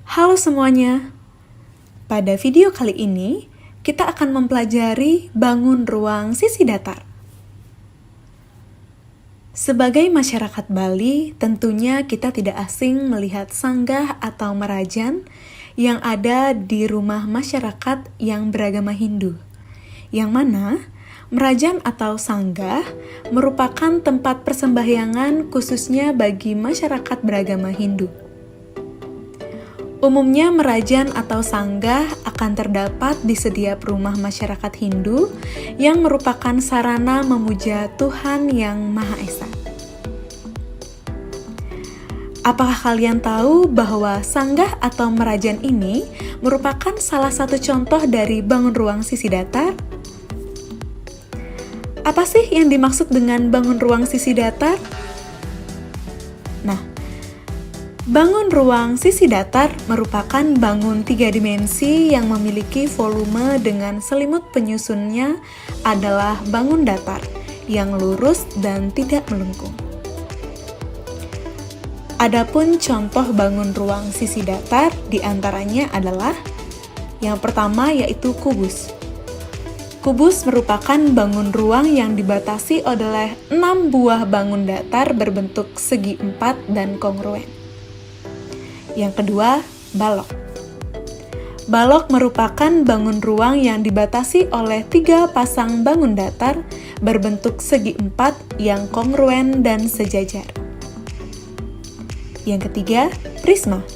Halo semuanya, pada video kali ini kita akan mempelajari bangun ruang sisi datar. Sebagai masyarakat Bali, tentunya kita tidak asing melihat sanggah atau merajan yang ada di rumah masyarakat yang beragama Hindu, yang mana merajan atau sanggah merupakan tempat persembahyangan khususnya bagi masyarakat beragama Hindu. Umumnya merajan atau sanggah akan terdapat di setiap rumah masyarakat Hindu yang merupakan sarana memuja Tuhan Yang Maha Esa. Apakah kalian tahu bahwa sanggah atau merajan ini merupakan salah satu contoh dari bangun ruang sisi datar? Apa sih yang dimaksud dengan bangun ruang sisi datar? Nah, bangun ruang sisi datar merupakan bangun 3 dimensi yang memiliki volume dengan selimut penyusunnya adalah bangun datar yang lurus dan tidak melengkung. Adapun contoh bangun ruang sisi datar diantaranya adalah yang pertama yaitu kubus. Kubus merupakan bangun ruang yang dibatasi oleh 6 buah bangun datar berbentuk segi empat dan kongruen. Yang kedua, balok. Balok merupakan bangun ruang yang dibatasi oleh 3 pasang bangun datar berbentuk segi empat yang kongruen dan sejajar. Yang ketiga, prisma.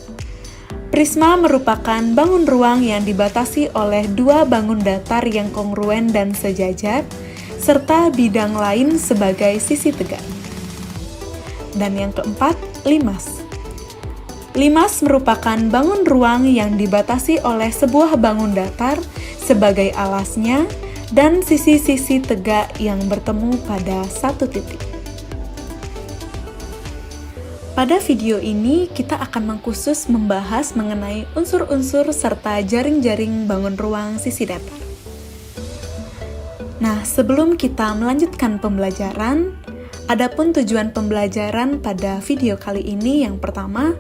Prisma merupakan bangun ruang yang dibatasi oleh 2 bangun datar yang kongruen dan sejajar, serta bidang lain sebagai sisi tegak. Dan yang keempat, limas. Limas merupakan bangun ruang yang dibatasi oleh sebuah bangun datar sebagai alasnya dan sisi-sisi tegak yang bertemu pada satu titik. Pada video ini, kita akan mengkhusus membahas mengenai unsur-unsur serta jaring-jaring bangun ruang sisi datar. Nah, sebelum kita melanjutkan pembelajaran, adapun tujuan pembelajaran pada video kali ini yang pertama,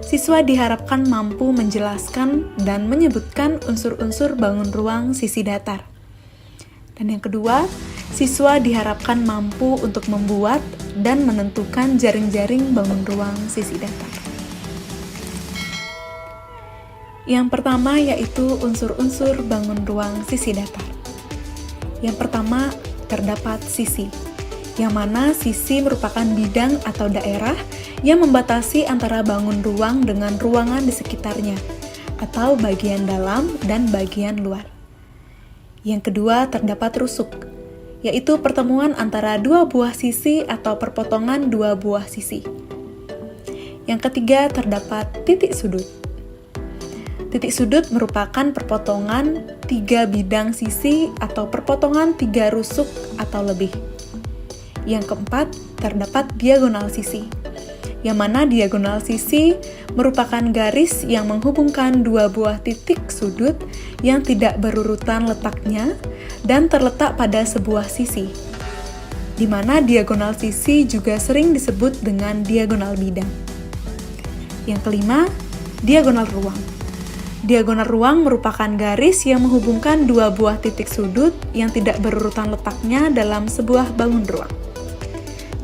siswa diharapkan mampu menjelaskan dan menyebutkan unsur-unsur bangun ruang sisi datar. Dan yang kedua, siswa diharapkan mampu untuk membuat dan menentukan jaring-jaring bangun ruang sisi datar. Yang pertama yaitu unsur-unsur bangun ruang sisi datar. Yang pertama, terdapat sisi, yang mana sisi merupakan bidang atau daerah yang membatasi antara bangun ruang dengan ruangan di sekitarnya, atau bagian dalam dan bagian luar. Yang kedua, terdapat rusuk, yaitu pertemuan antara 2 buah sisi atau perpotongan 2 buah sisi. Yang ketiga, terdapat titik sudut. Titik sudut merupakan perpotongan 3 bidang sisi atau perpotongan 3 rusuk atau lebih. Yang keempat, terdapat diagonal sisi, yang mana diagonal sisi merupakan garis yang menghubungkan 2 buah titik sudut yang tidak berurutan letaknya dan terletak pada sebuah sisi, di mana diagonal sisi juga sering disebut dengan diagonal bidang. Yang kelima, diagonal ruang. Diagonal ruang merupakan garis yang menghubungkan 2 buah titik sudut yang tidak berurutan letaknya dalam sebuah bangun ruang.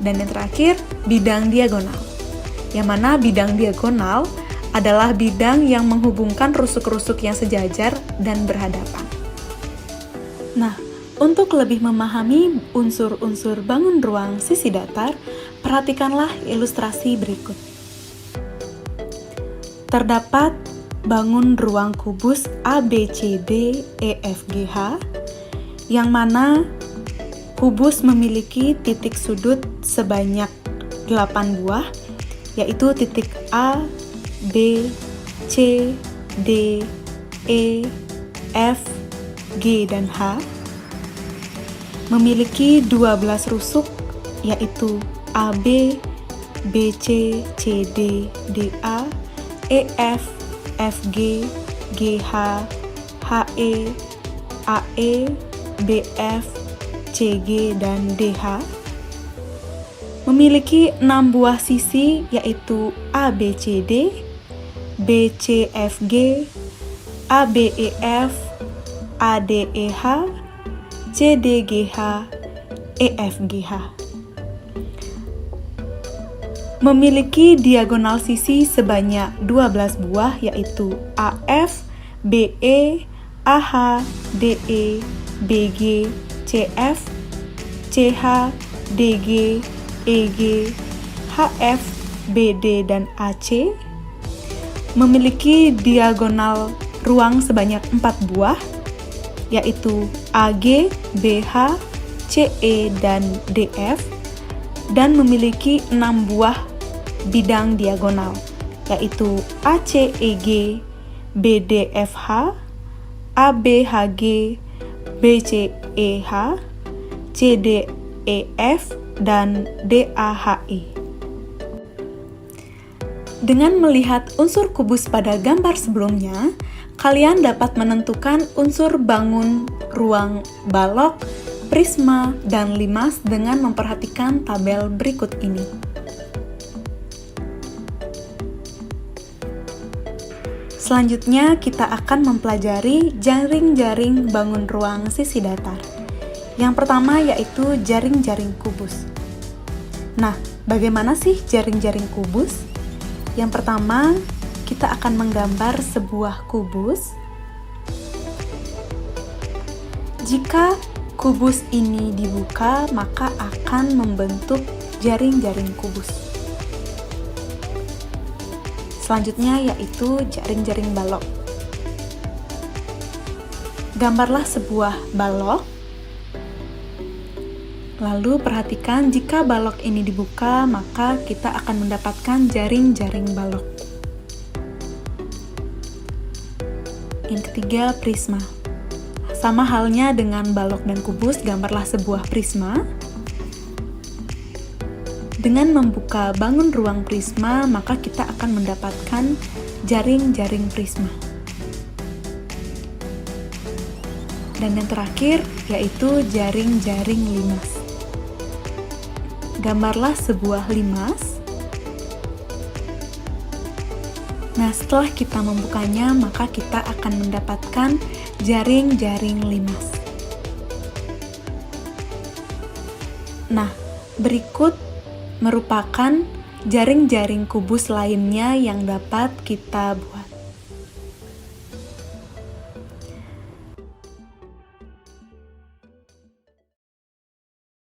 Dan yang terakhir, bidang diagonal, yang mana bidang diagonal adalah bidang yang menghubungkan rusuk-rusuk yang sejajar dan berhadapan. Nah, untuk lebih memahami unsur-unsur bangun ruang sisi datar, perhatikanlah ilustrasi berikut. Terdapat bangun ruang kubus ABCD EFGH, yang mana kubus memiliki titik sudut sebanyak 8 buah, yaitu titik A, B, C, D, E, F, G, dan H. Memiliki 12 rusuk, yaitu AB, BC, CD, DA, EF, FG, GH, HE, AE, BF, CG, dan DH. Memiliki 6 buah sisi, yaitu ABCD, BCFG, ABEF, ADEH, CDGH, EFGH. Memiliki diagonal sisi sebanyak 12 buah, yaitu AF, BE, AH, DE, BG, CF, CH, DG, EG, HF, BD, dan AC. Memiliki diagonal ruang sebanyak 4 buah, yaitu AG, BH, CE, dan DF, dan memiliki 6 buah bidang diagonal, yaitu ACEG, BDFH, ABHG, BCEH, CDEF, dan DAHE. Dengan melihat unsur kubus pada gambar sebelumnya, kalian dapat menentukan unsur bangun ruang balok, prisma, dan limas dengan memperhatikan tabel berikut ini. Selanjutnya, kita akan mempelajari jaring-jaring bangun ruang sisi datar. Yang pertama yaitu jaring-jaring kubus. Nah, bagaimana sih jaring-jaring kubus? Yang pertama, kita akan menggambar sebuah kubus. Jika kubus ini dibuka, maka akan membentuk jaring-jaring kubus. Selanjutnya yaitu jaring-jaring balok. Gambarlah sebuah balok. Lalu perhatikan jika balok ini dibuka, maka kita akan mendapatkan jaring-jaring balok. Yang ketiga, prisma. Sama halnya dengan balok dan kubus, gambarlah sebuah prisma. Dengan membuka bangun ruang prisma, maka kita akan mendapatkan jaring-jaring prisma. Dan yang terakhir, yaitu jaring-jaring limas. Gambarlah sebuah limas. Nah, setelah kita membukanya, maka kita akan mendapatkan jaring-jaring limas. Nah, berikut merupakan jaring-jaring kubus lainnya yang dapat kita buat.